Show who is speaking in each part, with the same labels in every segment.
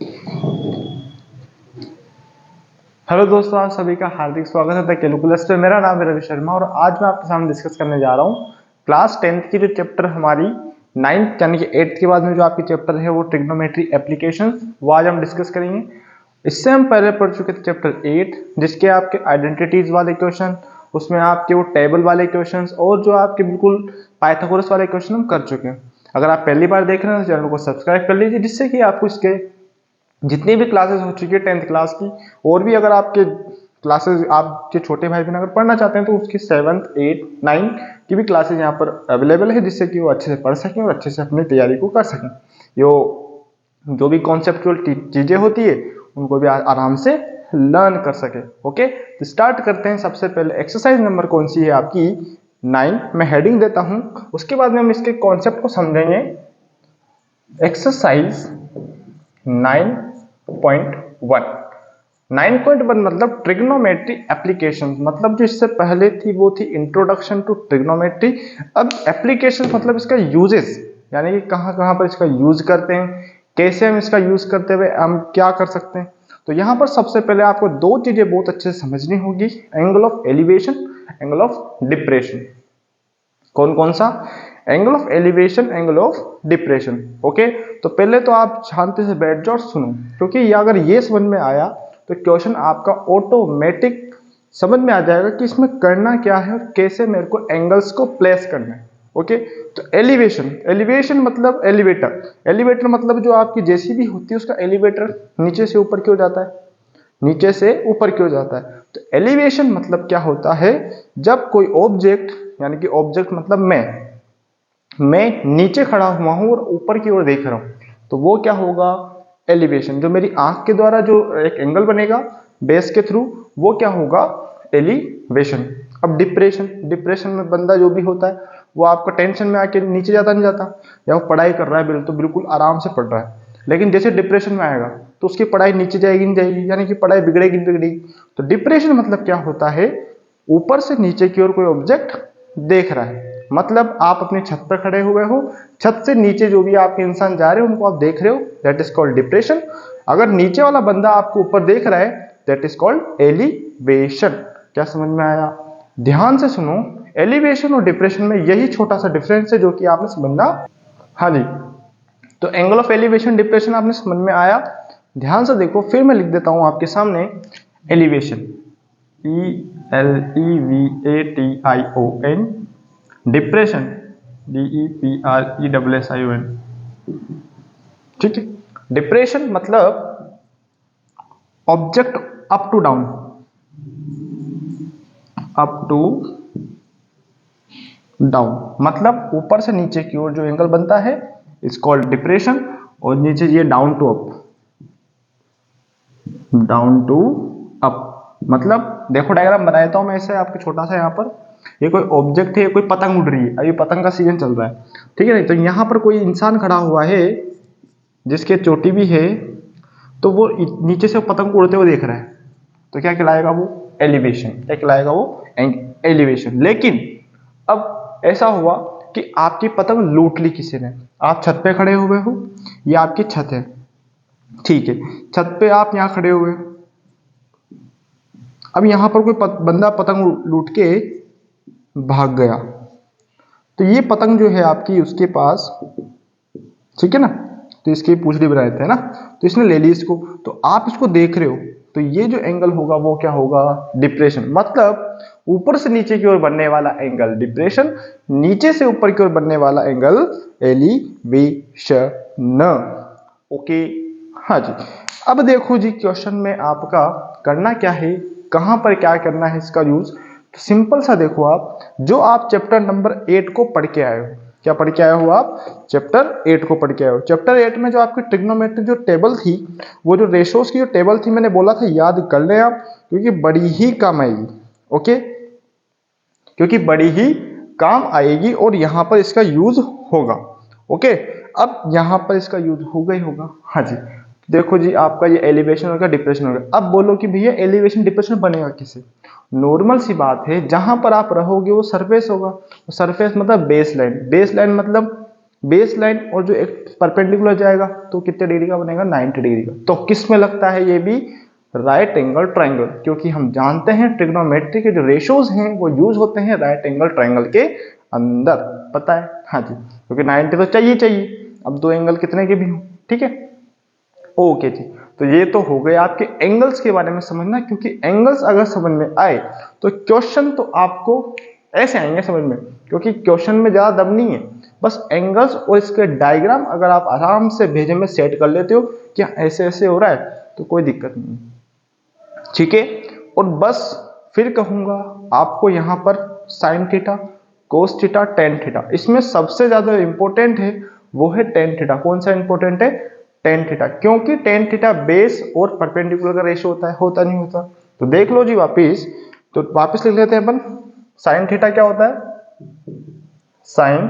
Speaker 1: Hello दोस्तों, आप सभी का हार्दिक स्वागत है द कैलकुलस पे। मेरा नाम है रवि शर्मा और आज मैं आपके सामने डिस्कस करने जा रहा हूँ क्लास 10th की जो चैप्टर हमारी 9th यानी कि 8th के बाद में जो आपकी चैप्टर है वो ट्रिग्नोमेट्री एप्लीकेशंस, वो आज हम डिस्कस करेंगे। इससे हम पहले पढ़ चुके थे चैप्टर 8 जिसके आपके आइडेंटिटीज वाले क्वेश्चन, उसमें आपके वो टेबल वाले क्वेश्चन और जो आपके बिल्कुल पाइथागोरस वाले क्वेश्चन हम कर चुके हैं। अगर आप पहली बार देख रहे हैं तो चैनल को सब्सक्राइब कर लीजिए, जिससे कि आपको इसके जितनी भी क्लासेस हो चुकी है 10th क्लास की, और भी अगर आपके क्लासेस आपके छोटे भाई बहन अगर पढ़ना चाहते हैं तो उसकी 7th 8th 9th की भी क्लासेस यहाँ पर अवेलेबल है, जिससे कि वो अच्छे से पढ़ सकें और अच्छे से अपनी तैयारी को कर सकें। जो भी कॉन्सेप्चुअल चीजें होती है उनको भी आराम से लर्न कर सके। ओके, तो स्टार्ट करते हैं। सबसे पहले एक्सरसाइज नंबर कौन सी है आपकी 9। मैं हेडिंग देता हूं, उसके बाद में हम इसके कॉन्सेप्ट को समझेंगे। एक्सरसाइज 9.1 मतलब ट्रिग्नोमेट्री एप्लीकेशन, मतलब जो इससे पहले थी वो थी इंट्रोडक्शन टू ट्रिग्नोमेट्री। अब एप्लीकेशन मतलब इसका यूजेस, यानी कि कहां कहां पर इसका यूज करते हैं, कैसे हम इसका यूज करते हुए हम क्या कर सकते हैं। तो यहां पर सबसे पहले आपको दो चीजें बहुत अच्छे से समझनी होगी, angle of elevation, angle of depression. कौन कौन सा? Angle of elevation, angle of depression. Okay, तो पहले तो आप शांति से बैठ जाओ और सुनो, क्योंकि ये अगर ये समझ में आया तो क्वेश्चन आपका ऑटोमेटिक समझ में आ जाएगा कि इसमें करना क्या है और कैसे मेरे को एंगल्स को प्लेस करना है। ओके, तो एलिवेशन, एलिवेशन मतलब एलिवेटर, एलिवेटर मतलब जो आपकी जेसीबी होती है उसका एलिवेटर नीचे से ऊपर क्यों जाता है, नीचे से ऊपर क्यों जाता है। तो एलिवेशन मतलब क्या होता है, जब कोई ऑब्जेक्ट, यानी कि ऑब्जेक्ट मतलब मैं नीचे खड़ा हुआ हूं और ऊपर की ओर देख रहा हूं, तो वो क्या होगा, एलिवेशन। जो मेरी आंख के द्वारा जो एक एंगल बनेगा बेस के थ्रू, वो क्या होगा, एलिवेशन। अब डिप्रेशन, डिप्रेशन में बंदा जो भी होता है वो आपका टेंशन में आके नीचे जाता नहीं जाता, या वो पढ़ाई कर रहा है तो बिल्कुल आराम से पढ़ रहा है, लेकिन जैसे डिप्रेशन में आएगा तो उसकी पढ़ाई नीचे जाएगी नहीं जाएगी, यानी कि पढ़ाई बिगड़ेगी बिगड़ेगी। तो डिप्रेशन मतलब क्या होता है, ऊपर से नीचे की ओर कोई ऑब्जेक्ट देख रहा है, मतलब आप अपनी छत पर खड़े हुए हो, छत से नीचे जो भी आपके इंसान जा रहे हो उनको आप देख रहे हो, दैट इज कॉल्ड डिप्रेशन। अगर नीचे वाला बंदा आपको ऊपर देख रहा है, दैट इज कॉल्ड एलिवेशन। क्या समझ में आया? ध्यान से सुनो, एलिवेशन और डिप्रेशन में यही छोटा सा डिफरेंस है जो कि आपने समझना। हाँ जी, तो एंगल ऑफ एलिवेशन डिप्रेशन आपने समझ में आया। ध्यान से देखो, फिर मैं लिख देता हूं आपके सामने एलिवेशन, ELEVATION, डिप्रेशन, DEPRESSION। ठीक है, डिप्रेशन मतलब object up to down, up to down मतलब ऊपर से नीचे की ओर जो एंगल बनता है इज कॉल्ड डिप्रेशन, और नीचे ये down to up, down to up मतलब देखो डायग्राम बना देता हूं मैं ऐसे आपके छोटा सा। यहाँ पर ये कोई ऑब्जेक्ट है, कोई पतंग उड़ रही है, अभी पतंग का सीजन चल रहा है, ठीक है नहीं, तो यहाँ पर कोई इंसान खड़ा हुआ है जिसके चोटी भी है, तो वो नीचे से पतंग को उड़ते हुए देख रहा है, तो क्या कहलाएगा वो, एलिवेशन। क्या कहलाएगा वो, एलिवेशन। लेकिन अब ऐसा हुआ कि आपकी पतंग लूट ली किसी ने, आप छत पे खड़े हुए हो, ये आपकी छत है, ठीक है, छत पे आप यहाँ खड़े हुए, अब यहाँ पर कोई बंदा पतंग लूट के भाग गया, तो ये पतंग जो है आपकी उसके पास, ठीक है ना, तो इसकी पूंछड़ी बना देते हैं ना, तो इसने ले ली इसको, तो आप इसको देख रहे हो, तो ये जो एंगल होगा वो क्या होगा, डिप्रेशन। मतलब ऊपर से नीचे की ओर बनने वाला एंगल डिप्रेशन, नीचे से ऊपर की ओर बनने वाला एंगल एलिवेशन। ओके, हाँ जी। अब देखो जी, क्वेश्चन में आपका करना क्या है, कहां पर क्या करना है इसका यूज, तो सिंपल सा देखो, आप जो आप चैप्टर नंबर 8 को पढ़ के आए हो, क्या पढ़ के आए हो आप, चैप्टर 8 को पढ़ के आए हो। चैप्टर 8 में जो आपकी ट्रिग्नोमेट्री जो टेबल थी, वो जो रेशोस की जो टेबल थी, मैंने बोला था याद कर लें आप, क्योंकि बड़ी ही काम आएगी। ओके, क्योंकि बड़ी ही काम आएगी और यहां पर इसका यूज होगा। ओके, अब यहां पर इसका यूज होगा ही होगा। हाँ जी, देखो जी, आपका ये एलिवेशन होगा, डिप्रेशन होगा। अब बोलो कि भैया एलिवेशन डिप्रेशन बनेगा किससे, नॉर्मल सी बात है, जहां पर आप रहोगे वो सरफेस होगा, सरफेस मतलब बेस लाइन, बेस लाइन मतलब बेस लाइन और जो एक परपेंडिकुलर जाएगा तो कितने डिग्री का बनेगा, 90 डिग्री का। तो किस में लगता है ये भी, राइट एंगल ट्रायंगल, क्योंकि हम जानते हैं ट्रिग्नोमेट्री के जो रेशियोज हैं वो यूज होते हैं राइट एंगल ट्रायंगल के अंदर, पता है। हाँ जी, क्योंकि 90 तो चाहिए चाहिए, अब दो एंगल कितने के भी हो, ठीक है। ओके जी, तो ये तो हो गए आपके एंगल्स के बारे में समझना, क्योंकि एंगल्स अगर समझ में आए तो क्वेश्चन तो आपको ऐसे आएंगे समझ में, क्योंकि क्वेश्चन में ज्यादा दम नहीं है, बस एंगल्स और इसके डायग्राम अगर आप आराम से भेजे में सेट कर लेते हो कि ऐसे ऐसे हो रहा है तो कोई दिक्कत नहीं, ठीक है। और बस फिर कहूंगा आपको यहाँ पर sine theta, cos theta, tan theta, इसमें सबसे ज्यादा इंपॉर्टेंट है वो है टेन थीटा। कौन सा इंपॉर्टेंट है, टेन थीटा, क्योंकि टेन थीटा बेस और परपेंडिकुलर का रेशियो होता है, होता नहीं होता। तो देख लो जी वापिस, तो वापिस लिख लेते हैं अपन। साइन थीटा क्या होता है, sine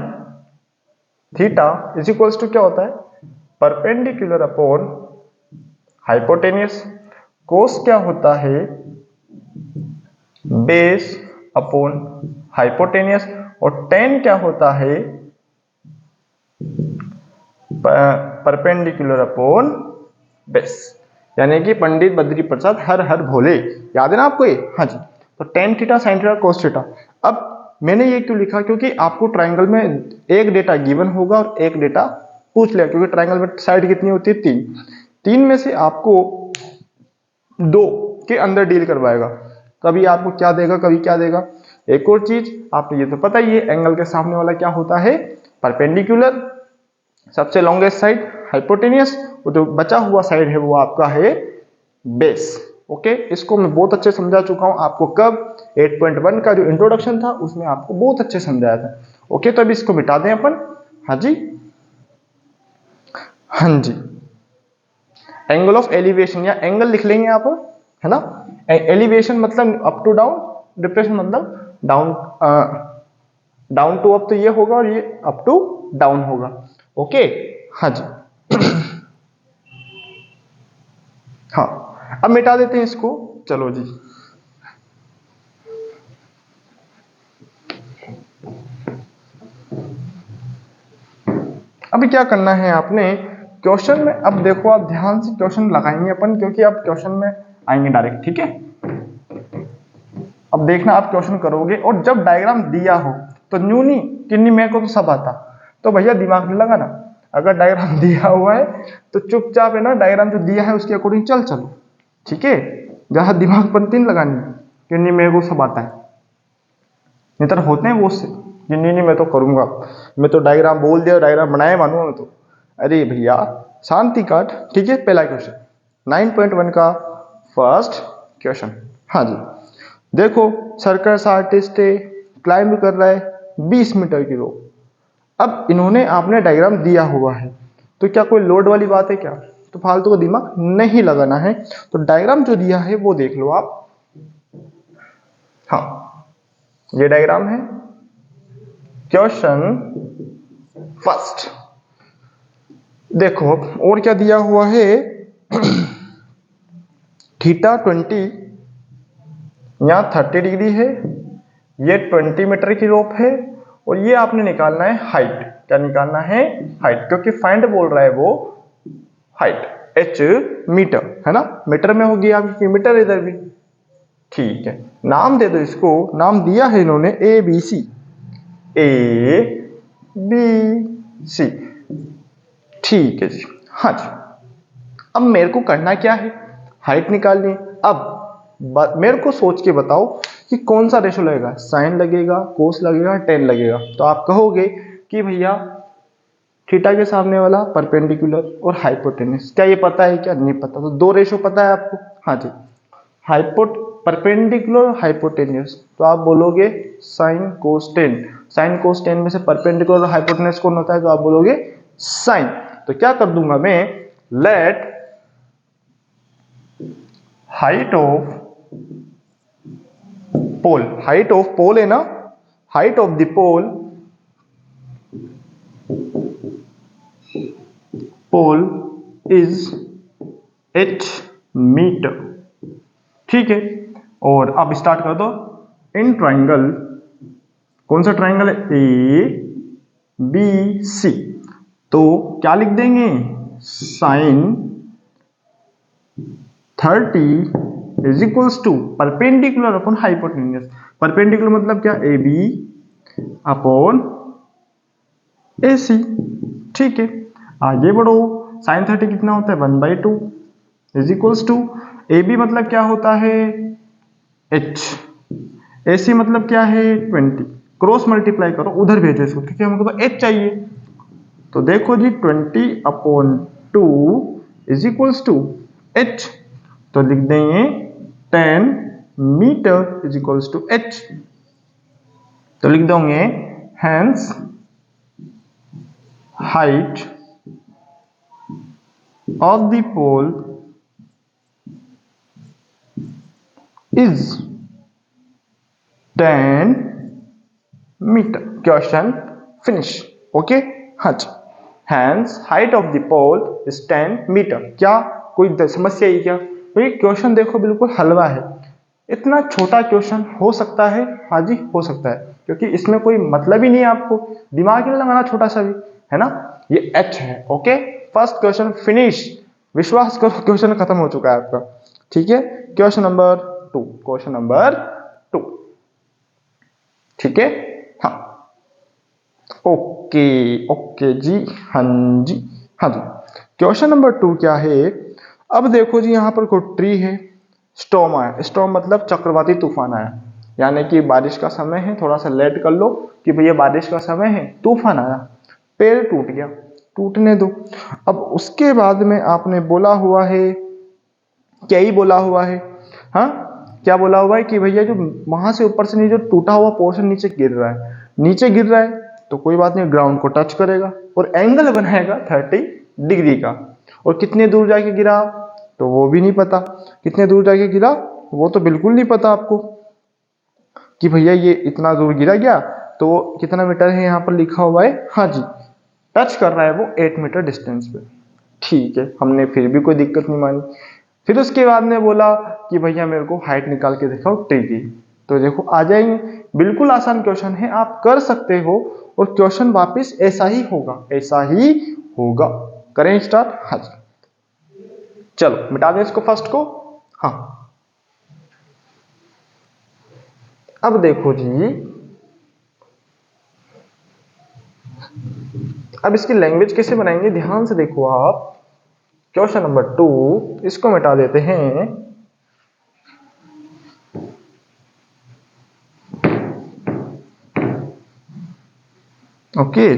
Speaker 1: theta is equals to क्या होता है, परपेंडिकुलर अपॉन हाइपोटेनियस। कोस क्या होता है, बेस अपॉन हाइपोटेनियस। और टेन क्या होता है, परपेंडिकुलर अपॉन बेस। यानी कि पंडित बद्री प्रसाद हर हर भोले, याद है ना आपको ये। हाँ जी, तो tan theta, sine theta, cos theta. अब मैंने ये क्यों लिखा, क्योंकि आपको ट्रायंगल में एक डेटा गिवन होगा और एक डेटा पूछ लिया, क्योंकि ट्रायंगल में साइड कितनी होती है, तीन, तीन में से आपको दो के अंदर डील करवाएगा, कभी आपको क्या देगा कभी क्या देगा। एक और चीज आपको ये तो पता ही है, एंगल के सामने वाला क्या होता है, परपेंडिकुलर, सबसे लॉन्गेस्ट साइड हाइपोटेनियस, वो जो बचा हुआ साइड है वो आपका है बेस। ओके, इसको मैं बहुत अच्छे समझा चुका हूं आपको, कब 8.1 का जो इंट्रोडक्शन था उसमें आपको बहुत अच्छे समझाया था। ओके, तो अभी इसको मिटा दें अपन। हाँ जी, हाँ जी, एंगल ऑफ एलिवेशन या एंगल लिख लेंगे आप, है ना। एलिवेशन मतलब अप टू डाउन, डिप्रेशन मतलब डाउन, डाउन टू अप तो ये होगा और ये अप टू डाउन होगा। ओके, हाँ जी। हाँ, अब मिटा देते हैं इसको, चलो जी। अभी क्या करना है आपने, क्वेश्चन में अब देखो, आप ध्यान से क्वेश्चन लगाएंगे अपन, क्योंकि आप क्वेश्चन में आएंगे डायरेक्ट, ठीक है। अब देखना आप क्वेश्चन करोगे और जब डायग्राम दिया हो तो न्यूनी किन्नी मेरे को तो सब आता, तो भैया दिमाग नहीं लगाना। अगर डायग्राम दिया हुआ है तो चुपचाप है ना, डायग्राम जो दिया है उसके अकॉर्डिंग चल चलो, ठीक है। जहां दिमाग पंती नहीं लगानी, किन्नी मेरे को सब आता है, नहीं तो होते हैं वो से, नहीं नहीं मैं तो करूंगा, मैं तो डायग्राम बोल दिया, डायग्राम बनाए मानूंगा मैं तो। अरे भैया शांति काट, ठीक है। पहला क्वेश्चन 9.1 का फर्स्ट क्वेश्चन। हाँ जी, देखो सर्कस आर्टिस्ट है, क्लाइंब कर रहा है 20 मीटर की रोप। अब इन्होंने आपने डायग्राम दिया हुआ है, तो क्या कोई लोड वाली बात है क्या, तो फालतू का दिमाग नहीं लगाना है। तो डायग्राम जो दिया है वो देख लो आप। हाँ, ये डायग्राम है क्वेश्चन फर्स्ट। देखो और क्या दिया हुआ है, थीटा 20 यहाँ 30 डिग्री है, ये 20 मीटर की रोप है, और ये आपने निकालना है हाइट। क्या निकालना है, हाइट, क्योंकि फाइंड बोल रहा है वो हाइट, h मीटर है ना, मीटर में होगी आपकी, मीटर इधर भी, ठीक है। नाम दे दो इसको, नाम दिया है इन्होंने ए बी सी, ए बी सी, ठीक है जी। हाँ जी, अब मेरे को करना क्या है, हाइट निकालनी। अब मेरे को सोच के बताओ कि कौन सा रेशो लगेगा, साइन लगेगा, कोस लगेगा, टेन लगेगा। तो आप कहोगे कि भैया थीटा के सामने वाला परपेंडिकुलर और हाइपोटेनस, क्या ये पता है, क्या नहीं पता। तो दो रेशो पता है आपको, हाँ जी, परपेंडिकुलर और हाइपोटेनियस। तो आप बोलोगे sine cos ten, sine cos ten में से परपेंडिकुलर और हाइपोटेनस कौन होता है, तो आप बोलोगे साइन। तो क्या कर दूंगा मैं, let height of pole, height of pole है ना, height of the pole, pole is h metre, ठीक है। और अब स्टार्ट कर दो, इन ट्राइंगल, कौन सा ट्राइंगल है, ए बी सी, तो क्या लिख देंगे, sine 30 is equals to perpendicular upon hypotenuse. Perpendicular मतलब क्या, ए बी अपॉन ए सी। ठीक है, आगे बढ़ो, साइन 30 कितना होता है 1/2 is equals to, A B मतलब क्या होता है h, ए सी मतलब क्या है 20, क्रॉस मल्टीप्लाई करो उधर भेजो इसको क्योंकि हमको तो h चाहिए। तो देखो जी 20/2 इज इक्वल्स टू h, तो लिख देंगे 10 metre is equals to h। तो लिख दोगे hence height of the pole is 10 metre. Question finish. Okay, हाँ जी, hence height of the pole is 10 metre. क्या कोई समस्या है क्या? तो ये क्वेश्चन देखो बिल्कुल हलवा है। इतना छोटा क्वेश्चन हो सकता है? हाँ जी हो सकता है, क्योंकि इसमें कोई मतलब ही नहीं है, आपको दिमाग ही लगाना छोटा सा भी, है ना। ये h है। Okay, first question finish. विश्वास करो क्वेश्चन खत्म हो चुका है आपका। ठीक है, क्वेश्चन नंबर 2, क्वेश्चन नंबर 2। ठीक है, हाँ ओके ओके जी, हाँ जी, हाँ जी। क्वेश्चन नंबर 2 क्या है? अब देखो जी यहाँ पर कोई ट्री है, स्टॉर्म आया। स्टॉर्म मतलब चक्रवाती तूफान आया, यानी कि बारिश का समय है, थोड़ा सा लेट कर लो कि भैया बारिश का समय है, तूफान आया, पेड़ टूट गया, टूटने दो। अब उसके बाद में आपने बोला हुआ है, क्या ही बोला हुआ है, हाँ क्या बोला हुआ है कि भैया जो वहां से ऊपर से नीचे जो टूटा हुआ पोर्शन नीचे गिर रहा है, नीचे गिर रहा है तो कोई बात नहीं, ग्राउंड को टच करेगा और एंगल बनाएगा 30 डिग्री का। और कितने दूर जाके गिरा तो वो भी नहीं पता, कितने दूर जाके गिरा वो तो बिल्कुल नहीं पता आपको कि भैया ये इतना दूर गिरा गया तो वो कितना मीटर है, यहाँ पर लिखा हुआ है, हाँ जी टच कर रहा है वो 8 मीटर डिस्टेंस पे। ठीक है, हमने फिर भी कोई दिक्कत नहीं मानी। फिर उसके बाद में बोला कि भैया मेरे को हाइट निकाल के दिखाओ ट्री की। तो देखो आ जाएंगे, बिल्कुल आसान क्वेश्चन है, आप कर सकते हो और क्वेश्चन वापस ऐसा ही होगा, ऐसा ही होगा। करें स्टार्ट? हाँ जी, चलो मिटा दें इसको फर्स्ट को। हाँ, अब देखो जी, अब इसकी लैंग्वेज कैसे बनाएंगे, ध्यान से देखो आप। क्वेश्चन नंबर 2 इसको मिटा देते हैं। ओके,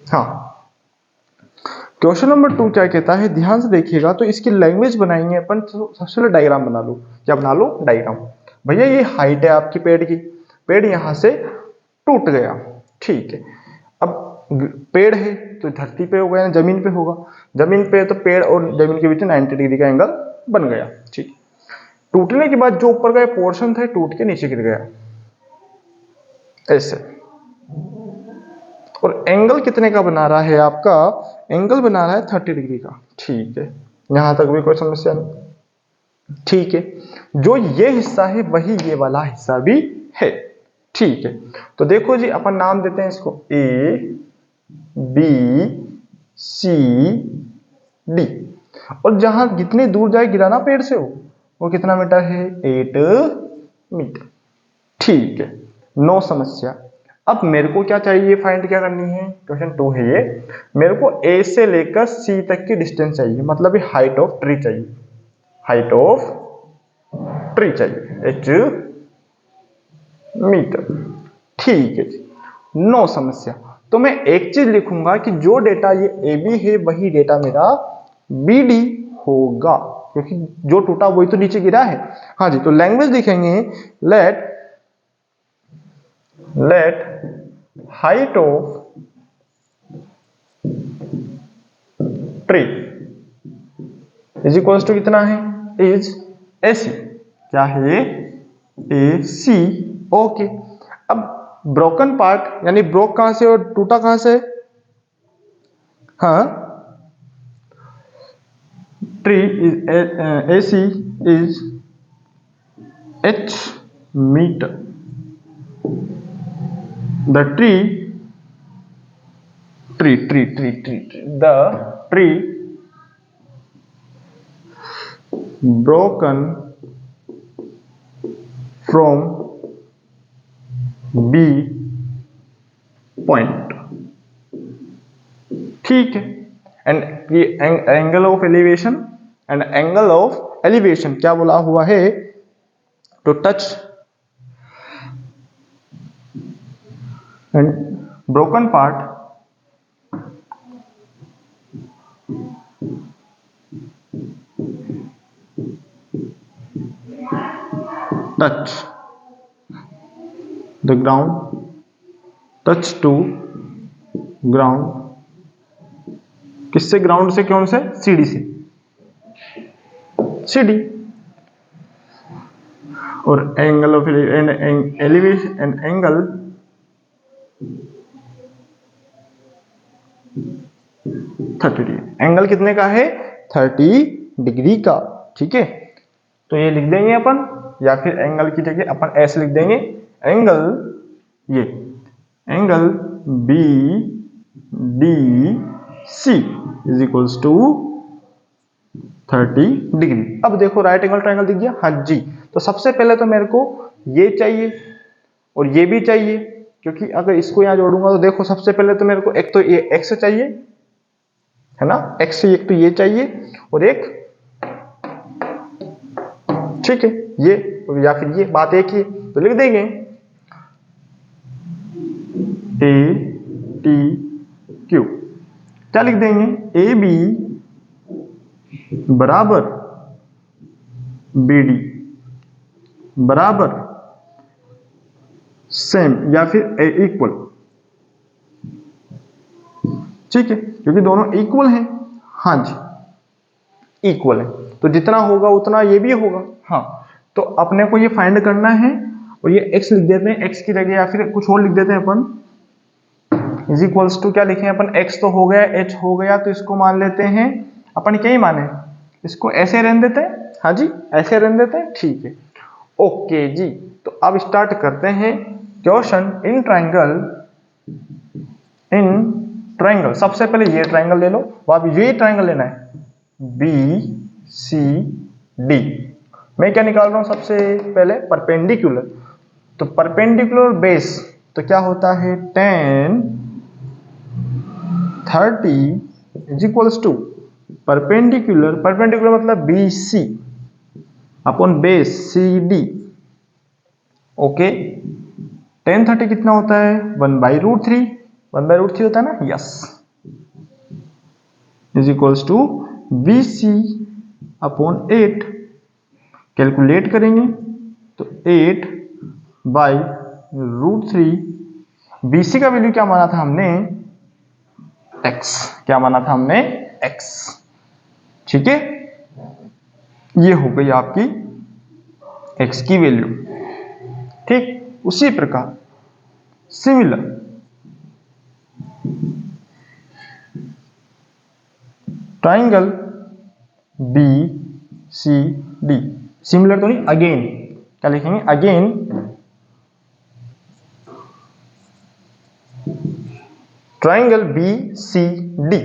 Speaker 1: हाँ क्वेश्चन नंबर 2 क्या कहता है, ध्यान से देखिएगा। तो इसकी लैंग्वेज बनाएंगे अपन, तो सबसे पहले डायग्राम बना लो। क्या बना लो? डायग्राम। भैया ये हाइट है आपकी पेड़ की, पेड़ यहां से टूट गया, ठीक है। अब पेड़ है तो धरती पे होगा या जमीन पे होगा, जमीन पे तो पेड़ और जमीन के बीच 90 डिग्री का एंगल बन गया, ठीक। टूटने के बाद जो ऊपर का पोर्शन था टूट के नीचे गिर गया ऐसे। और एंगल कितने का बना रहा है आपका? एंगल बना रहा है 30 डिग्री का, ठीक है। यहां तक भी कोई समस्या नहीं, ठीक है। जो ये हिस्सा है वही ये वाला हिस्सा भी है, ठीक है। तो देखो जी अपन नाम देते हैं इसको ए बी सी डी। और जहां जितनी दूर जाए गिराना पेड़ से वो कितना मीटर है? 8 मीटर, ठीक है, नो समस्या। अब मेरे को क्या चाहिए, फाइंड क्या करनी है, क्वेश्चन 2 है ये। मेरे को ए से लेकर सी तक की डिस्टेंस चाहिए, मतलब ये हाइट ऑफ ट्री चाहिए, हाइट ऑफ ट्री चाहिए h मीटर, ठीक है जी, नो समस्या। तो मैं एक चीज लिखूंगा कि जो डेटा ये ए बी है वही डेटा मेरा बी डी होगा, क्योंकि जो टूटा वही तो नीचे गिरा है। हाँ जी, तो लैंग्वेज लिखेंगे let height of tree is equal to कितना है, इज एसी। क्या है ये? A C. ओके, अब ब्रोकन पार्ट यानी ब्रोक कहां से और टूटा कहां से? हाँ, tree is A C is H meter. The tree broken from B point। ठीक है, एंड ये एंगल ऑफ एलिवेशन क्या बोला हुआ है? To touch and broken part touch the ground, touch to ground। किससे? ग्राउंड से। कौन से? सीढ़ी से। सीढ़ी। और angle of elevation and angle 30 degree. Angle कितने का है? 30 डिग्री का। ठीक है, तो ये लिख देंगे अपन, या फिर एंगल की जगह अपन ऐसे लिख देंगे, एंगल, ये angle B D C is equals to 30 degree. अब देखो राइट एंगल ट्रायंगल दिख गया। हाँ जी, तो सबसे पहले तो मेरे को ये चाहिए और ये भी चाहिए, क्योंकि अगर इसको यहां जोड़ूंगा तो देखो सबसे पहले तो मेरे को एक तो ये एक्स चाहिए, है ना, एक्स से एक तो ये चाहिए और एक, ठीक है, ये या फिर ये, बात एक ही, तो लिख देंगे ए टी क्यू। क्या लिख देंगे? ए बी बराबर बी डी बराबर सेम या फिर इक्वल। ठीक है, क्योंकि दोनों इक्वल हैं। हाँ जी, इक्वल है, तो जितना होगा उतना ये भी होगा। हाँ, तो अपने को ये फाइंड करना है और ये x लिख देते हैं, x की जगह या फिर कुछ और लिख देते हैं अपन, इज इक्वल्स टू क्या लिखें अपन? x तो हो गया, h हो गया, तो इसको मान लेते हैं अपन, क्या ही माने, इसको ऐसे रहने देते हैं। हाँ जी, ऐसे रहने देते हैं। ठीक है, ओके जी, तो अब स्टार्ट करते हैं क्वेश्चन। इन ट्राइंगल सबसे पहले ये ट्राइंगल ले लो, अब ये ट्राइंगल लेना है, बी सी डी। मैं क्या निकाल रहा हूं सबसे पहले? परपेंडिकुलर। तो परपेंडिकुलर बेस तो क्या होता है? tan 30 is equals to perpendicular मतलब B C upon base C D. Okay, tan 30 कितना होता है? 1/√3। 1/√3 होता है ना? Yes, is equals to B C upon 8। Calculate करेंगे तो 8/√3। BC का वैल्यू क्या माना था हमने? x। क्या माना था हमने? x। ठीक है, ये हो गई आपकी x की वैल्यू। ठीक, उसी प्रकार similar triangle B C D, similar तो नहीं, अगेन क्या लिखेंगे? Again triangle B C D,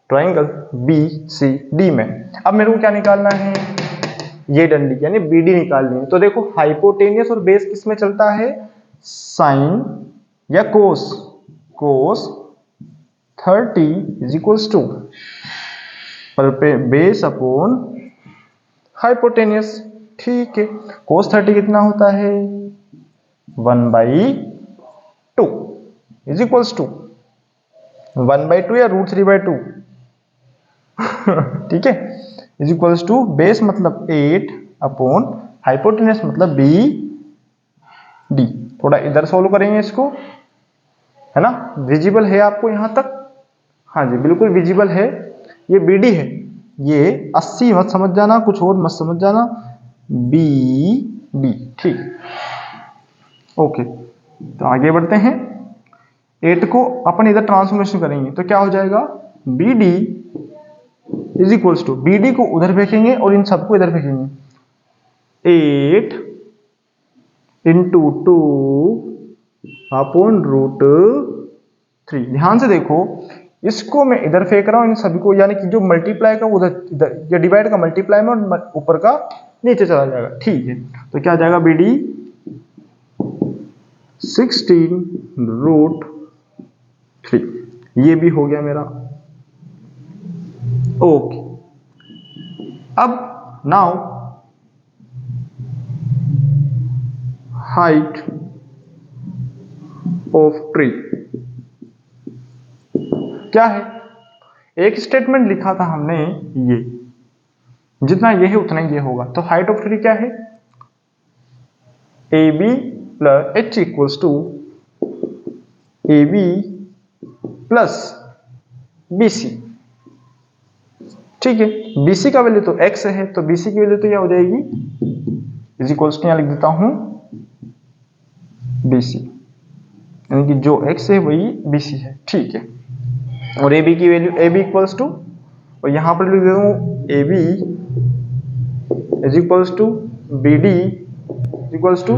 Speaker 1: triangle B C D में अब मेरे को क्या निकालना है? ये डंडी यानी बीडी निकालनी है। तो देखो हाइपोटेनियस और बेस किस में चलता है? साइन या cos. Cos 30 is equals to base upon hypotenuse. ठीक है, कोस 30 कितना होता है? 1/2 इज इक्वल्स टू 1/2 या √3/2। ठीक है, इज इक्वल्स टू बेस मतलब 8 अपॉन हाइपोटेनस मतलब बी डी। थोड़ा इधर सोल्व करेंगे इसको, है ना? विजिबल है आपको यहां तक? हाँ जी, बिल्कुल विजिबल है। ये बी डी है, ये 80 मत समझ जाना, कुछ और मत समझ जाना। B D. ठीक, ओके। तो आगे बढ़ते हैं, 8 को अपन इधर ट्रांसफॉर्मेशन करेंगे तो क्या हो जाएगा, B D is equals to, B D को उधर फेंकेंगे और इन सबको इधर फेंकेंगे, 8 इंटू 2 अपॉन रूट 3। ध्यान से देखो, इसको मैं इधर फेंक रहा हूं इन सभी को, यानी कि जो मल्टीप्लाई का उधर इधर, या डिवाइड का मल्टीप्लाई में और ऊपर का नीचे चला जाएगा। ठीक है, तो क्या आ जाएगा, बी डी 16 रूट 3, ये भी हो गया मेरा। ओके, अब नाउ हाइट ऑफ ट्री क्या है, एक स्टेटमेंट लिखा था हमने, ये जितना ये है उतना ही ये होगा। तो हाइट ऑफ ट्री क्या है, A B plus H equals to A B plus B C. ठीक है, BC का वैल्यू तो x है, तो BC की वैल्यू तो क्या हो जाएगी, इज इक्वल्स टू, यहां लिख देता हूं BC, यानी कि जो x है वही BC है। ठीक है, और AB की वैल्यू AB इक्वल्स टू, और यहां पर लिख देता हूं AB is equals to BD equals to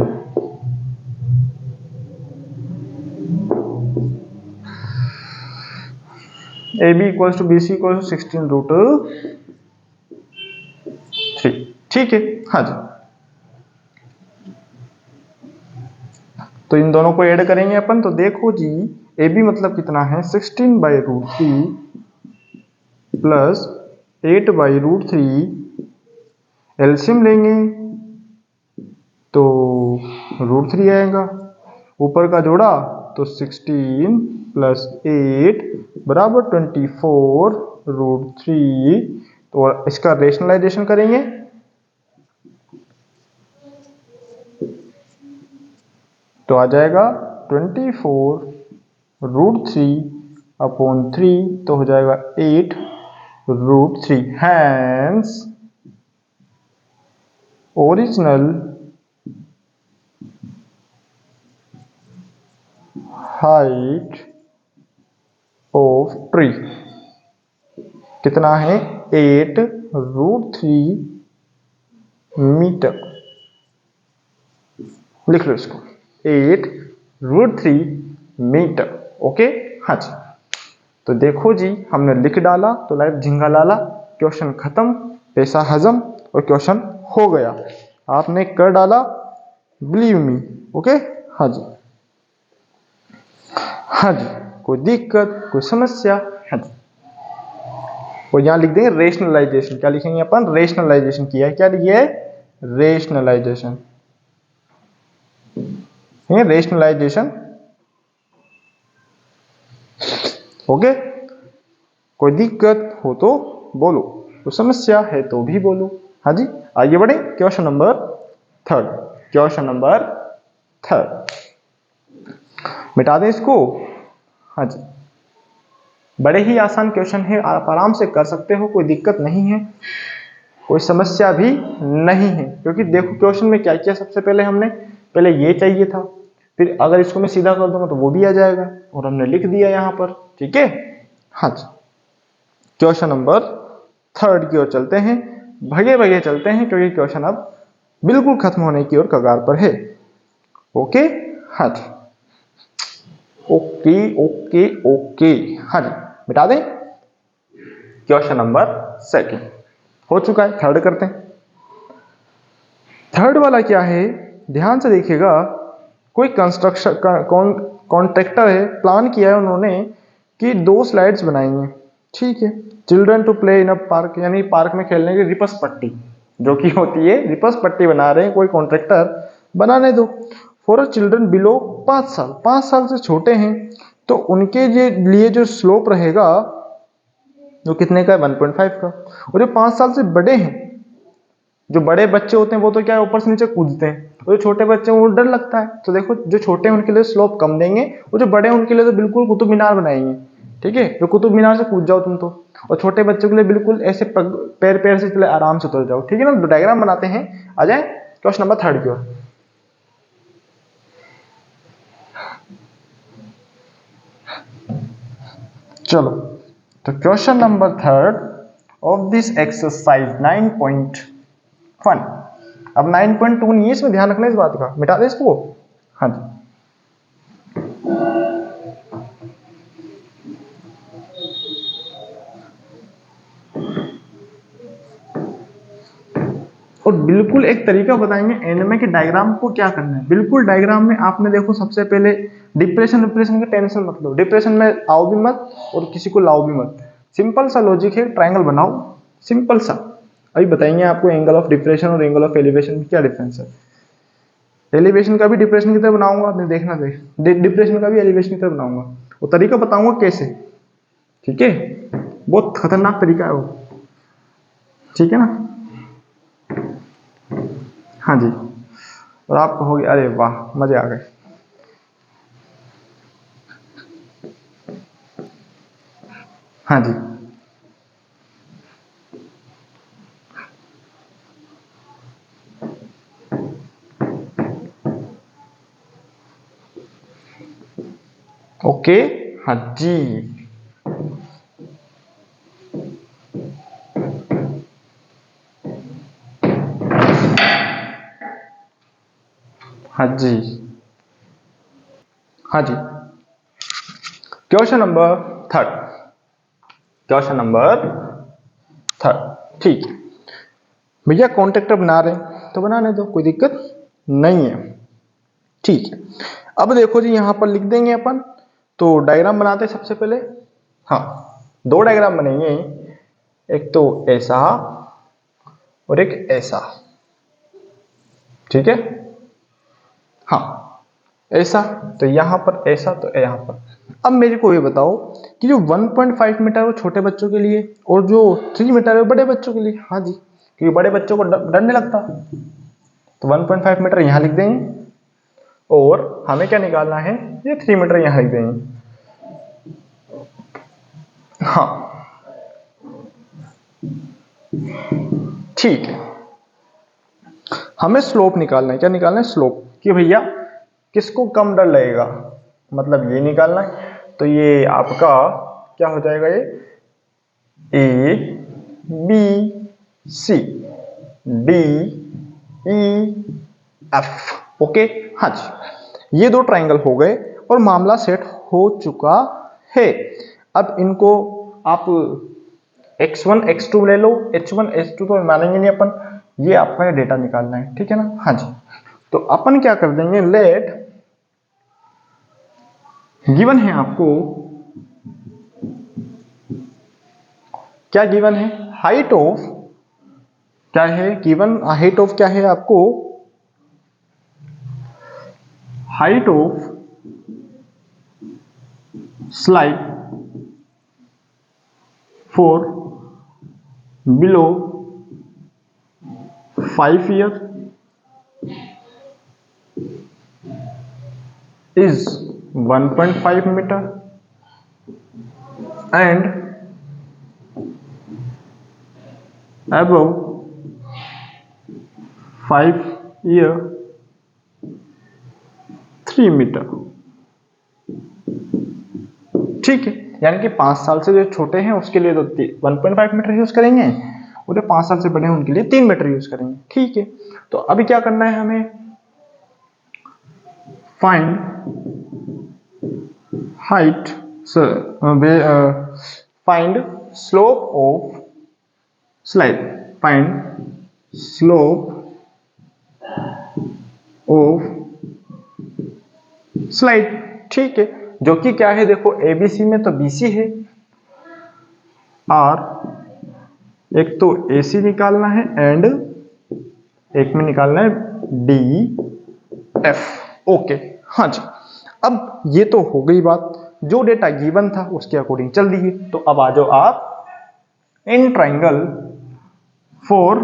Speaker 1: AB equals to BC equals to 16 root 3। ठीक है, हाँ जी, तो इन दोनों को ऐड करेंगे अपन। तो देखो जी, AB मतलब कितना है, 16 by root 3 plus 8 by root 3, LCM लेंगे तो रूट 3 आएगा, ऊपर का जोड़ा तो 16 प्लस 8 बराबर 24 रूट 3। तो इसका रेशनलाइजेशन करेंगे तो आ जाएगा 24 रूट 3 अपॉन 3, तो हो जाएगा 8 root 3। Hence original height of tree कितना है, 8 रूट 3 मीटर। लिख लो इसको, 8 रूट 3 मीटर। ओके, हाँ जी, तो देखो जी, हमने लिख डाला तो लाइफ झिंगा लाला, क्वेश्चन खत्म, पैसा हजम, और क्वेश्चन हो गया। आपने कर डाला, बिलीव मी। ओके, हाँ जी, हाँ जी, कोई दिक्कत, कोई समस्या? हाँ जी, और यहां लिख देंगे रेशनलाइजेशन। क्या लिखेंगे अपन, रेशनलाइजेशन किया है। क्या लिखिए है, रेशनलाइजेशन, रेशनलाइजेशन। ओके, कोई दिक्कत हो तो बोलो, कोई समस्या है तो भी बोलो। हाँ जी, आगे बढ़े, क्वेश्चन नंबर 3। क्वेश्चन नंबर 3 मिटा दें इसको। हाँ जी, बड़े ही आसान क्वेश्चन है, आप आराम से कर सकते हो, कोई दिक्कत नहीं है, कोई समस्या भी नहीं है। क्योंकि देखो क्वेश्चन में क्या किया, सबसे पहले हमने पहले ये चाहिए था, फिर अगर इसको मैं सीधा कर दूंगा तो वो भी आ जाएगा, और हमने लिख दिया यहाँ पर। ठीक है, हाँ जी, क्वेश्चन नंबर 3 की ओर चलते हैं, भगे भगे चलते हैं, क्योंकि क्वेश्चन अब बिल्कुल खत्म होने की ओर कगार पर है। ओके, हाँ जी, ओके ओके ओके, हाँ जी, मिटा दें। क्वेश्चन नंबर 2 हो चुका है, 3 करते हैं। 3 वाला क्या है, ध्यान से देखिएगा, कोई कंस्ट्रक्शन कॉन्ट्रैक्टर है, प्लान किया है उन्होंने कि 2 स्लाइड्स बनाएंगे। ठीक है, children to play in a park, यानी पार्क में खेलने की रिपस पट्टी जो कि होती है, रिपस पट्टी बना रहे हैं कोई कॉन्ट्रैक्टर, बनाने दो। फॉर अ चिल्ड्रन बिलो 5 साल, 5 साल से छोटे हैं, तो उनके लिए जो स्लोप रहेगा जो कितने का है, 1.5 का। और जो 5 साल से बड़े हैं, जो बड़े बच्चे होते हैं वो तो क्या है, ऊपर से नीचे कूदते हैं, और जो छोटे बच्चे हैं वो डर लगता है। तो देखो, जो छोटे हैं उनके लिए स्लोप कम देंगे, और जो बड़े हैं उनके लिए तो बिल्कुल कुतुब मीनार बनाएंगे। ठीक है, जो कुतुब मीनार से कूद जाओ तुम तो, और छोटे बच्चों के लिए बिल्कुल ऐसे पैर पैर से चले, आराम से उतर जाओ। ठीक है ना, डायग्राम बनाते हैं, आ जाए। क्वेश्चन नंबर 3 की ओर। चलो, तो question number 3 of this exercise 9.1। अब 9.2 नहीं है इसमें, ध्यान रखना इस बात का, मिटा दे इसको। हाँ जी, और बिल्कुल एक तरीका बताएंगे एनिमे के डायग्राम को क्या करना है। बिल्कुल डायग्राम में आपने देखो सबसे पहले डिप्रेशन का टेंशन मत लो, डिप्रेशन में आओ भी मत और किसी को लाओ भी मत। सिंपल सा लॉजिक है, ट्रायंगल बनाओ सिंपल सा। अभी बताएंगे आपको एंगल ऑफ डिप्रेशन और एंगल ऑफ एलिवेशन में क्या डिफरेंस है। एलिवेशन का भी डिप्रेशन की तरह बनाऊंगा, आपने देखना देख, डिप्रेशन का भी एलिवेशन की तरह बनाऊंगा, वो तरीका बताऊंगा कैसे। ठीक है, बहुत खतरनाक तरीका है वो, ठीक है ना। हाँ जी, और आप कहोगे अरे वाह मजे आ गए। हाँ जी, ओके। हाँ जी, हाँ जी, हाँ जी। क्वेश्चन नंबर 3, क्वेश्चन नंबर 3, ठीक है भैया। कॉन्ट्रैक्टर बना रहे हैं तो बनाने दो, कोई दिक्कत नहीं है, ठीक है। अब देखो जी, यहां पर लिख देंगे अपन, तो डायग्राम बनाते हैं सबसे पहले। हाँ, 2 डायग्राम बनेंगे, एक तो ऐसा और एक ऐसा, ठीक है। हाँ, ऐसा तो यहां पर, ऐसा तो यहां पर। अब मेरे को ये बताओ कि जो 1.5 मीटर वो छोटे बच्चों के लिए और जो 3 मीटर है बड़े बच्चों के लिए। हाँ जी, क्योंकि बड़े बच्चों को डर नहीं लगता, तो 1.5 मीटर यहां लिख देंगे और हमें क्या निकालना है, ये 3 मीटर यहां लिख देंगे। हाँ ठीक है, हमें स्लोप निकालना है। क्या निकालना है, स्लोप, कि भैया किसको कम डर लगेगा, मतलब ये निकालना है। तो ये आपका क्या हो जाएगा, ये A B C D E F, okay. हाँ जी, ये 2 ट्रायंगल हो गए और मामला सेट हो चुका है। अब इनको आप x1 x2 ले लो, h1 h2 तो मानेंगे नहीं अपन, ये आपका डेटा निकालना है, ठीक है ना। हाँ जी, तो अपन क्या कर देंगे, लेट गिवन है आपको, क्या गिवन है, हाइट ऑफ, क्या है गिवन, हाइट ऑफ क्या है आपको, height of slide for below 5 year is 1.5 meter and above 5 year 3 meter, ठीक है। यानी कि 5 साल से जो छोटे हैं उसके लिए तो 1.5 मीटर यूज करेंगे और जो 5 साल से बड़े हैं उनके लिए 3 मीटर यूज करेंगे, ठीक है। तो अभी क्या करना है हमें, find height, find slope of slide, find slope of slide, ठीक है। जो कि क्या है, देखो एबीसी में तो बीसी है और एक तो एसी निकालना है एंड एक में निकालना है डी एफ, ओके। हाँ जी, अब ये तो हो गई बात, जो डेटा गिवन था उसके अकॉर्डिंग चल दिए। तो अब आ जाओ आप इन ट्राइंगल फॉर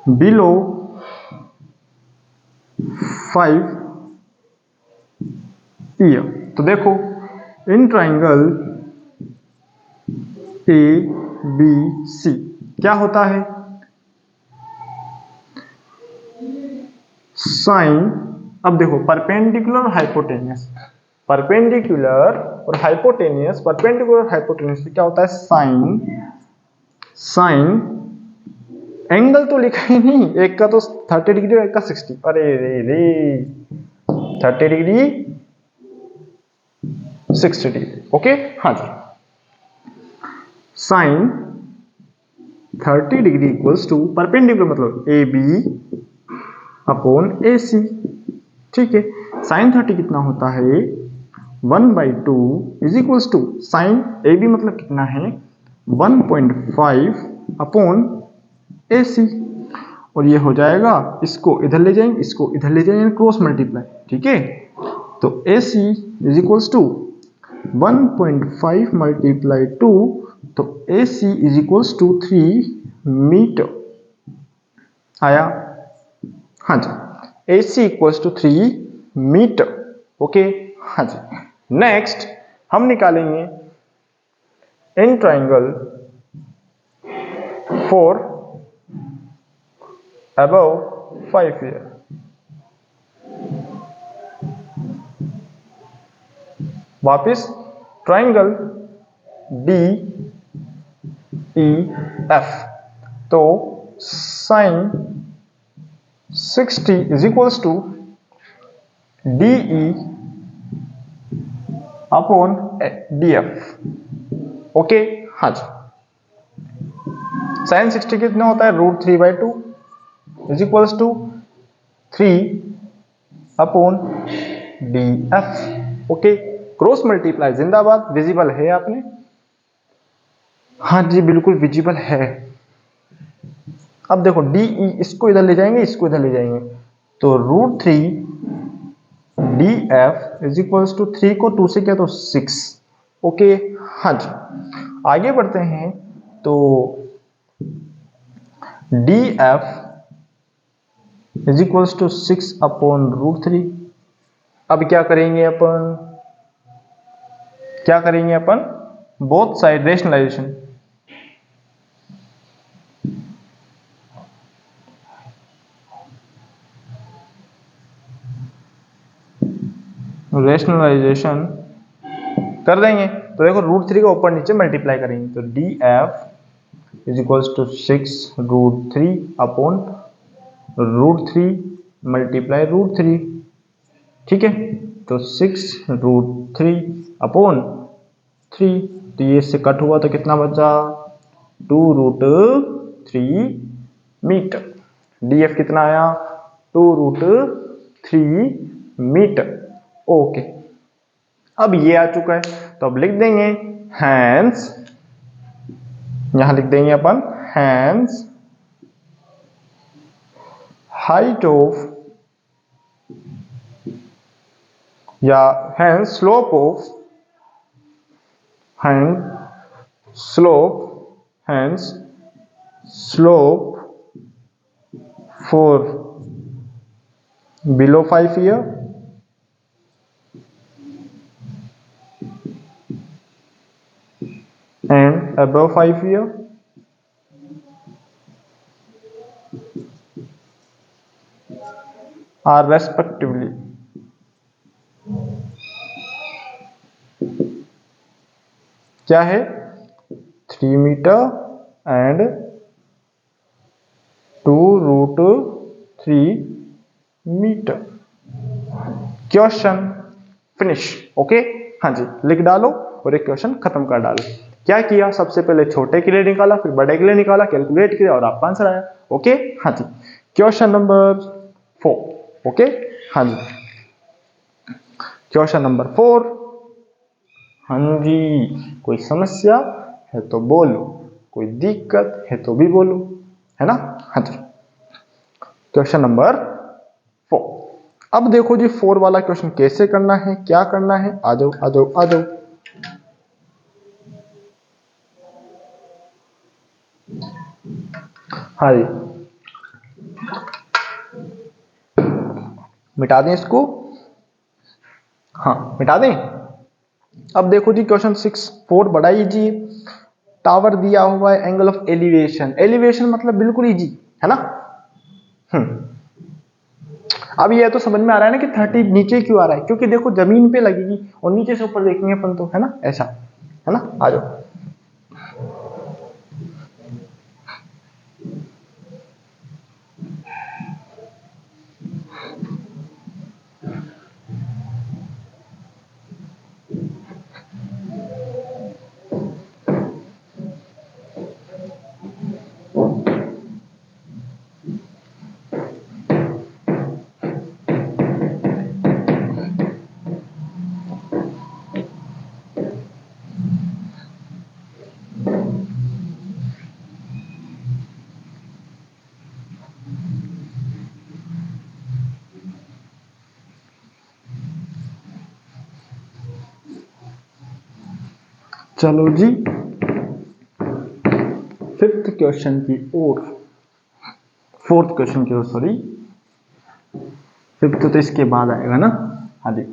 Speaker 1: बिलो 5 ईयर। तो देखो इन ट्राइंगल ए बी सी क्या होता है, साइन, अब देखो परपेंडिकुलर और हाइपोटेनियस, परपेंडिकुलर और हाइपोटेनियस, परपेंडिकुलर और हाइपोटेनियस क्या होता है साइन, साइन एंगल तो लिखा ही नहीं, एक का तो 30 डिग्री और एक का 60, अरे रे रे 30 डिग्री 60 डिग्री, ओके हाँ जी, sine 30 degree equals to perpendicular मतलब ए बी अपॉन ए सी, ठीक है, साइन 30 कितना होता है 1/2 is equals to sine A B मतलब कितना है 1.5 अपॉन ए सी, और ये हो जाएगा, इसको इधर ले जाएंगे, इसको इधर ले जाएंगे, क्रॉस मल्टीप्लाई, ठीक है, तो A C is equals to 1.5 multiply 2, तो A C is equals to 3 meter आया, हाँ जी, A C equals to 3 meter, okay हाँ जी। नेक्स्ट हम निकालेंगे in triangle for above 5 year, वापिस ट्राइंगल डी ई एफ, तो sine 60 is equals to D E upon D F, okay हाँ जी, साइन 60 कितना होता है √3/2 is equals to 3 upon D F, okay, cross multiply जिंदाबाद, विजिबल है आपने, हाँ जी बिल्कुल विजिबल है। अब देखो डी ई इसको इधर ले जाएंगे, इसको इधर ले जाएंगे, तो √3 D F is equals to 3 को 2 से क्या तो 6, ओके हाँ जी, आगे बढ़ते हैं, तो D F is equals to 6 upon √3, अब क्या करेंगे अपन, क्या करेंगे अपन, बोथ साइड रेशनलाइजेशन, रेशनलाइजेशन कर देंगे, तो देखो √3 का ऊपर नीचे मल्टीप्लाई करेंगे, तो D F is equals to 6 √3 upon √3 multiply √3, ठीक है, तो 6 √3 अपॉन 3, तो ये से कट हुआ तो कितना बचा 2√3 मीटर, डी एफ कितना आया 2√3 मीटर, ओके, अब ये आ चुका है, तो अब लिख देंगे हैंस, यहां लिख देंगे अपन हैंस हाइट ऑफ या hence slope of, hence slope for below 5 year and above 5 year, are respectively क्या है 3 meter and 2√3 meter, question finish, okay हाँ जी, लिख डालो और एक क्वेश्चन खत्म कर डालो। क्या किया, सबसे पहले छोटे के लिए निकाला, फिर बड़े के लिए निकाला, कैलकुलेट किया और आपका आंसर आया, ओके हाँ जी, क्वेश्चन नंबर 4, ओके हाँ जी, क्वेश्चन नंबर 4, हाँ जी, कोई समस्या है तो बोलो, कोई दिक्कत है तो भी बोलो, है ना, हाँ जी, क्वेश्चन नंबर 4, अब देखो जी 4 वाला क्वेश्चन कैसे करना है, क्या करना है, आ जाओ आ जाओ आ जाओ, हाँ जी, मिटा दें इसको, हाँ मिटा दें। अब देखो जी क्वेश्चन 4 बड़ा इजी है, टावर दिया हुआ है, एंगल ऑफ एलिवेशन, एलिवेशन मतलब बिल्कुल इजी है ना, अब ये तो समझ में आ रहा है ना कि 30 नीचे क्यों आ रहा है, क्योंकि देखो जमीन पे लगेगी और नीचे से ऊपर देखेंगे अपन तो, है ना, ऐसा, है ना। आ जाओ, चलो जी फिफ्थ क्वेश्चन की ओर, फोर्थ क्वेश्चन की ओर, सॉरी, फिफ्थ तो इसके बाद आएगा ना। हाँ जी,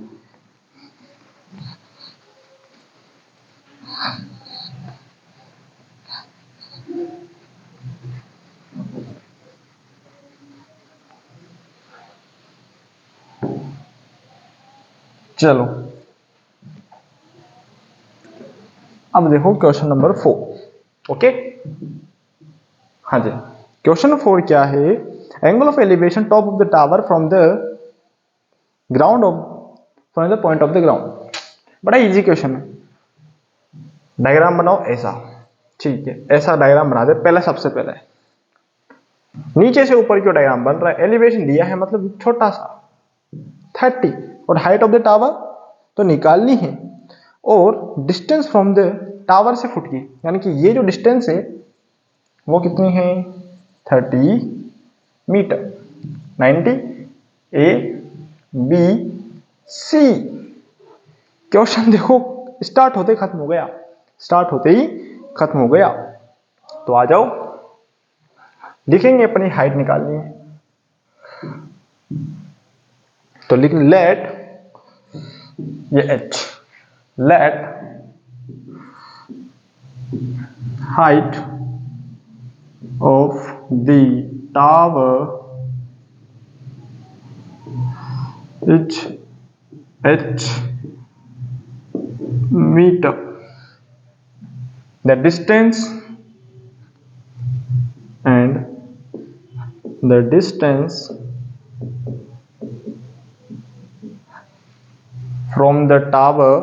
Speaker 1: चलो अब देखो क्वेश्चन नंबर 4। ओके, हाँ जी, क्वेश्चन 4 क्या है, angle of elevation top of the tower from the ground of, from the point of the ground. बड़ा इजी क्वेश्चन है। डायग्राम बनाओ ऐसा, ठीक है, ऐसा डायग्राम बना दे पहले, सबसे पहले नीचे से ऊपर क्यों डायग्राम बन रहा है, एलिवेशन दिया है मतलब छोटा सा 30 और हाइट ऑफ द टावर तो निकालनी है, और डिस्टेंस फ्रॉम द टावर से फुट की, यानी कि ये जो डिस्टेंस है वो कितनी है 30 meter. 90 A B C. Question देखो स्टार्ट होते ही खत्म हो गया, स्टार्ट होते ही खत्म हो गया। तो आ जाओ लिखेंगे, अपनी हाइट निकालनी है तो लिख लेट, ये h, late height of the tower is h meter, the distance and the distance from the tower,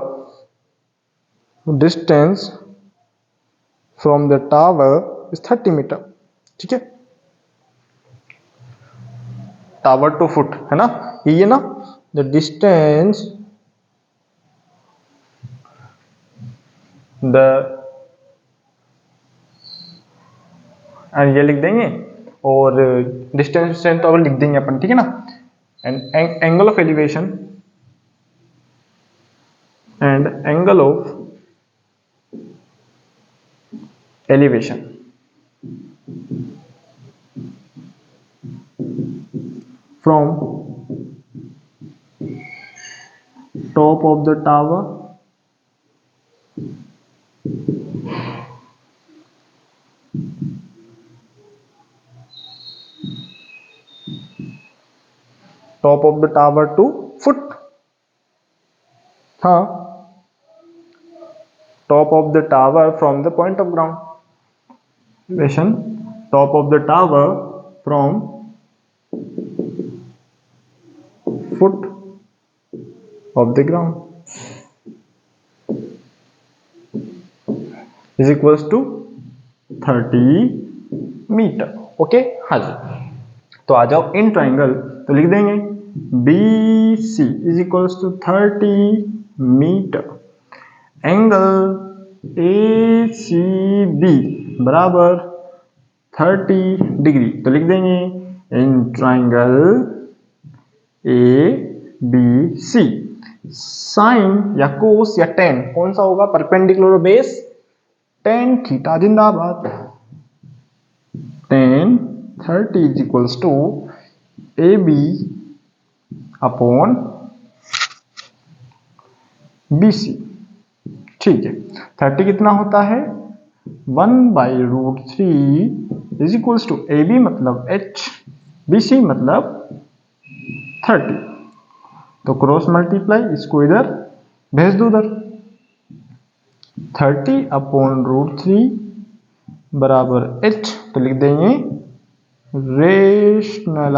Speaker 1: distance from the tower is 30 meter. ठीक है, टावर टू फुट है ना, ये ना, द डिस्टेंस, द, ये लिख देंगे, और डिस्टेंस तो लिख देंगे अपन, ठीक है ना, and angle of elevation and angle of elevation from top of the tower to foot। हाँ, top of the tower from the point of ground, elevation top of the tower from foot of the ground is equals to 30 metre. Okay, हाँ जी, तो आ जाओ in triangle, तो लिख देंगे B C is equals to 30 metre, angle A C B बराबर 30 degree, तो लिख देंगे in triangle A B C, sine या कोस या टेन कौन सा होगा, परपेंडिकुलर बेस टेन थीटा जिंदाबाद, tan 30 is equals to A B upon B C. ठीक है, 30 कितना होता है 1/√3 is equals to A B मतलब h, बी सी मतलब 30। तो क्रॉस मल्टीप्लाई, इसको इधर भेज दो उधर। 30/√3 बराबर h, तो लिख देंगे रेशनलाइजेशन।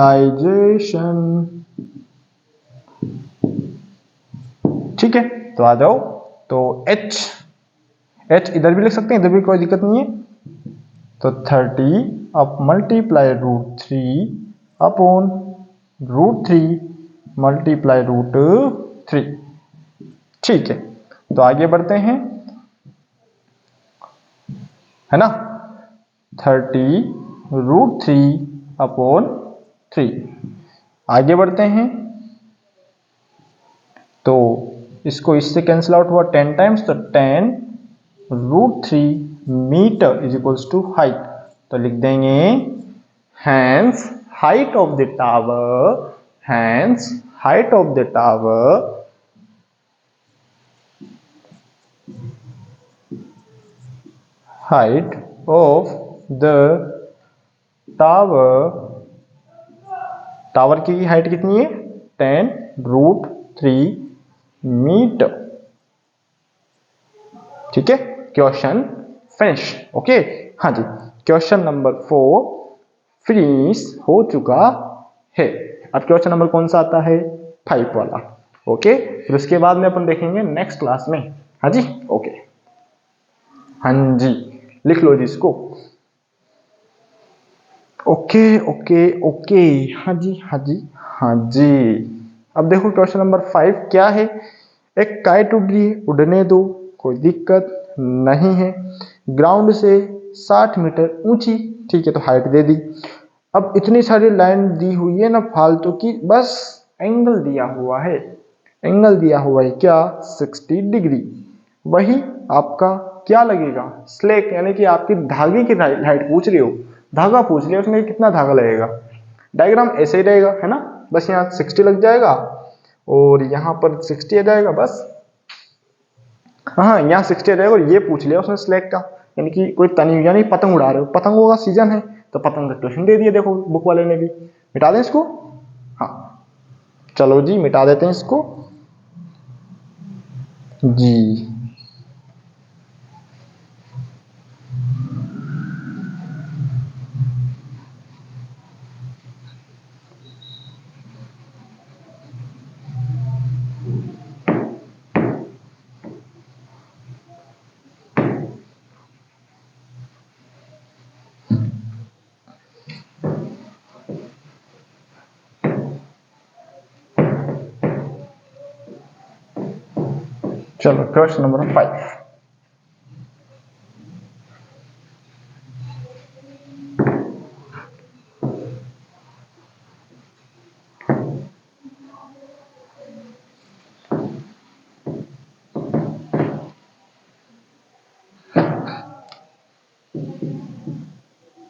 Speaker 1: ठीक है, तो आ जाओ। तो h इधर भी लिख सकते हैं, इधर भी कोई दिक्कत नहीं है। तो 30/√3/√3 मल्टीप्लाई √3। ठीक है, तो आगे बढ़ते हैं, है ना। 30√3/3 आगे बढ़ते हैं। तो इसको इससे कैंसिल आउट हुआ 10 टाइम्स, तो 10√3 metre is equals to height. तो लिख देंगे hence height of the tower, hence height of the tower height of the tower की हाइट कितनी है 10√3 मीटर। ठीक है, क्वेश्चन फिनिश। ओके, हाँ जी, क्वेश्चन नंबर 4 फिनिश हो चुका है। अब क्वेश्चन नंबर कौन सा आता है 5 वाला। ओके, फिर उसके बाद में अपन देखेंगे नेक्स्ट क्लास में। हाँ जी, ओके, हाँ जी, लिख लो जी इसको। ओके ओके ओके, हाँ जी हाँ जी हाँ जी। अब देखो क्वेश्चन नंबर 5 क्या है। एक काइट उड़ रही है, उड़ने दो, कोई दिक्कत नहीं है। ग्राउंड से 60 मीटर ऊंची, ठीक है, तो हाइट दे दी। अब इतनी सारी लाइन दी हुई है ना फालतू की, बस एंगल दिया हुआ है। एंगल दिया हुआ है क्या 60 डिग्री। वही आपका क्या लगेगा स्लेक, यानी कि आपकी धागे की हाइट पूछ रही हो, धागा पूछ लिया उसमें कितना धागा लगेगा। डायग्राम ऐसे ही रहेगा, है ना, बस यहाँ 60 लग जाएगा और यहाँ पर 60 आ जाएगा बस। हाँ, यहाँ 60 आ जाएगा और ये पूछ लिया उसने स्लेक का, यानी कि कोई तनी, यानी पतंग उड़ा रहे हो, पतंगों का सीजन है तो पतंग का क्वेश्चन दे दिया। देखो बुक वाले ने भी। मिटा दें इसको, हाँ चलो जी मिटा देते हैं इसको जी। चलो क्वेश्चन नंबर 5।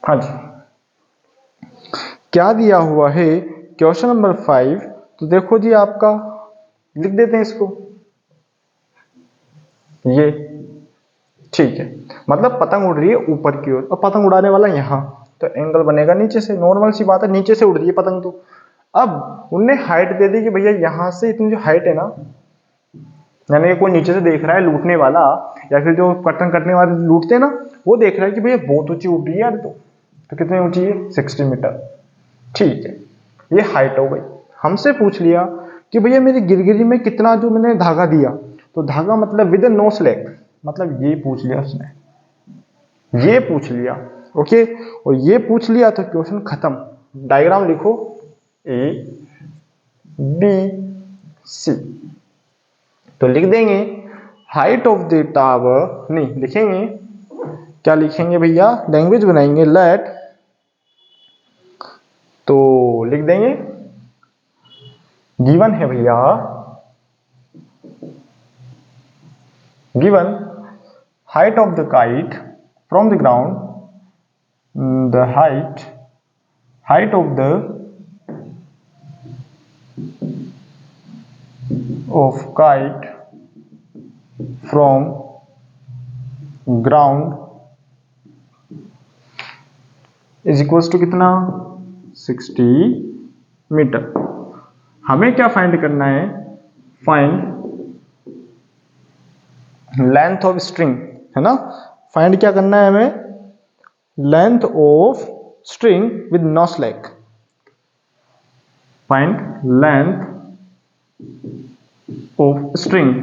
Speaker 1: हाँ जी, क्या दिया हुआ है क्वेश्चन नंबर 5। तो देखो जी, आपका लिख देते हैं इसको, ये ठीक है, मतलब पतंग उड़ रही है ऊपर की ओर और पतंग उड़ाने वाला यहाँ, तो एंगल बनेगा नीचे से। नॉर्मल सी बात है, नीचे से उड़ रही है पतंग। तो अब उनने हाइट दे दी कि भैया यहाँ से इतनी जो हाइट है ना, यानी कि कोई नीचे से देख रहा है लूटने वाला, या फिर जो पतंग कटने वाले लूटते हैं ना, वो देख रहा है कि भैया बहुत ऊंची उड़ रही है यार। तो कितनी ऊंची है 60 मीटर। ठीक है, ये हाइट हो गई। हमसे पूछ लिया कि भैया मेरी गिरगिरी में कितना जो मैंने धागा दिया, तो धागा मतलब विद नो स्लेक, मतलब ये पूछ लिया उसने, ये पूछ लिया। ओके, और ये पूछ लिया तो क्वेश्चन खत्म। डायग्राम लिखो ए बी सी, तो लिख देंगे हाइट ऑफ द टावर, नहीं लिखेंगे, क्या लिखेंगे भैया, लैंग्वेज बनाएंगे लेट। तो लिख देंगे गिवन है भैया, given height of the kite from the ground, the height of the kite from ground is equals to कितना 60 मीटर। हमें क्या फाइंड करना है, फाइंड लेंथ ऑफ स्ट्रिंग, है ना। फाइंड क्या करना है हमें, length of string with no slack, find length of string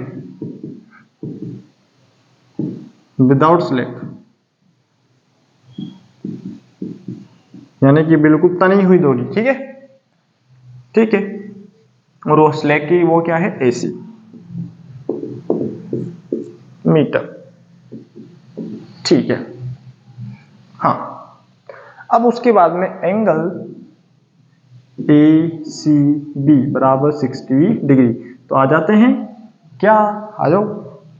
Speaker 1: without slack, यानी कि बिल्कुल तनी हुई दूरी, ठीक है, ठीक है। और वो स्लैक की वो क्या है, AC मीटर, ठीक है। हाँ, अब उसके बाद में एंगल ACB बराबर 60 डिग्री, तो आ जाते हैं क्या, आ जाओ,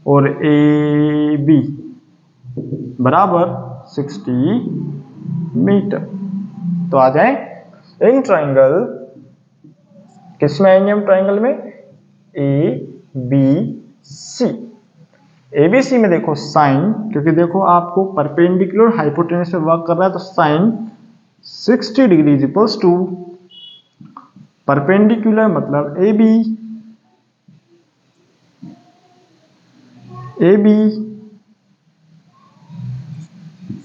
Speaker 1: और AB बराबर 60 मीटर, तो आ जाए इन ट्राइंगल, किसमें आएंगे हम ट्राइंगल में, ABC। ABC में देखो साइन, क्योंकि देखो आपको परपेंडिकुलर हाइपोटेन्यूज पे वर्क कर रहा है, तो sine 60 degree is equals to perpendicular मतलब AB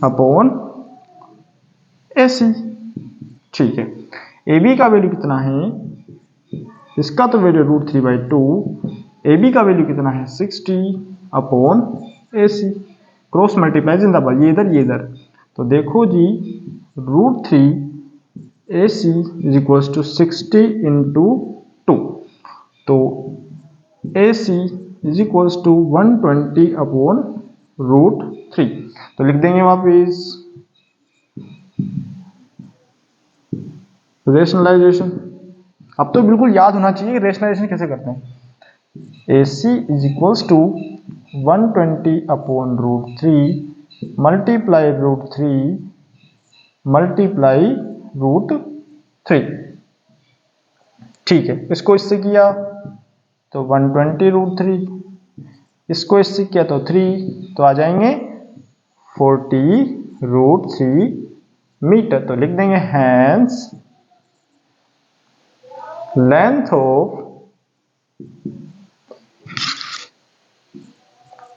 Speaker 1: अपॉन AC, ठीक है। AB का वैल्यू कितना है, इसका तो वैल्यू √3/2, AB का वैल्यू कितना है 60 अपॉन AC, क्रॉस मल्टीप्लाई जिंदाबाद, ये इधर, तो देखो जी √3 AC is equals to 60 into 2, तो AC is equals to 120 upon √3, तो लिख देंगे वापिस रेशनलाइजेशन। अब तो बिल्कुल याद होना चाहिए कि रेशनलाइजेशन कैसे करते हैं, AC is equals to 120 upon √3 multiply √3 multiply √3, ठीक है। इसको इससे किया तो 120 √3, इसको इससे किया तो 3, तो आ जाएंगे 40 √3 मीटर, तो लिख देंगे hence length of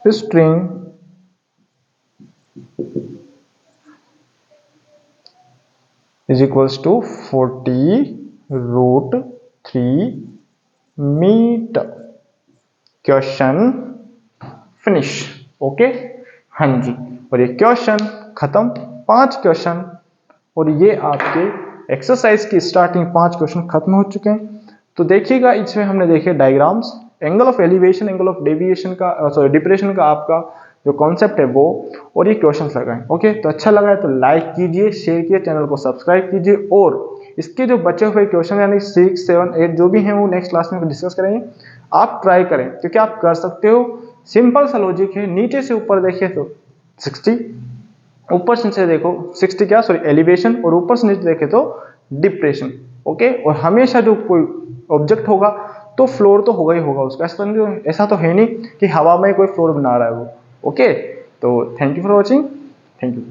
Speaker 1: string is equals to 40 √3 metre. Question finish, okay, हाँ जी। और ये क्वेश्चन खत्म, 5 क्वेश्चन, और ये आपके एक्सरसाइज की स्टार्टिंग 5 क्वेश्चन खत्म हो चुके हैं। तो देखिएगा, इसमें हमने देखे diagrams, angle of elevation, angle of deviation का, सॉरी डिप्रेशन का आपका जो कॉन्सेप्ट है वो, और ये क्वेश्चंस लगाएं, ओके। तो अच्छा लगा है तो लाइक कीजिए, शेयर कीजिए, चैनल को सब्सक्राइब कीजिए, और इसके जो बचे हुए क्वेश्चन यानी 6, 7, 8 जो भी हैं वो नेक्स्ट क्लास में डिस्कस करेंगे। आप ट्राई करें, क्योंकि आप कर सकते हो, सिंपल सा लॉजिक है। नीचे से ऊपर देखिए तो 60, ऊपर से नीचे देखो 60 क्या, सॉरी एलिवेशन, और ऊपर से नीचे देखे तो डिप्रेशन, ओके। और हमेशा जो कोई ऑब्जेक्ट होगा तो फ्लोर तो होगा ही होगा उसका, ऐसा तो है नहीं कि हवा में कोई फ्लोर बना रहा है वो, ओके। तो thank you for watching, thank you.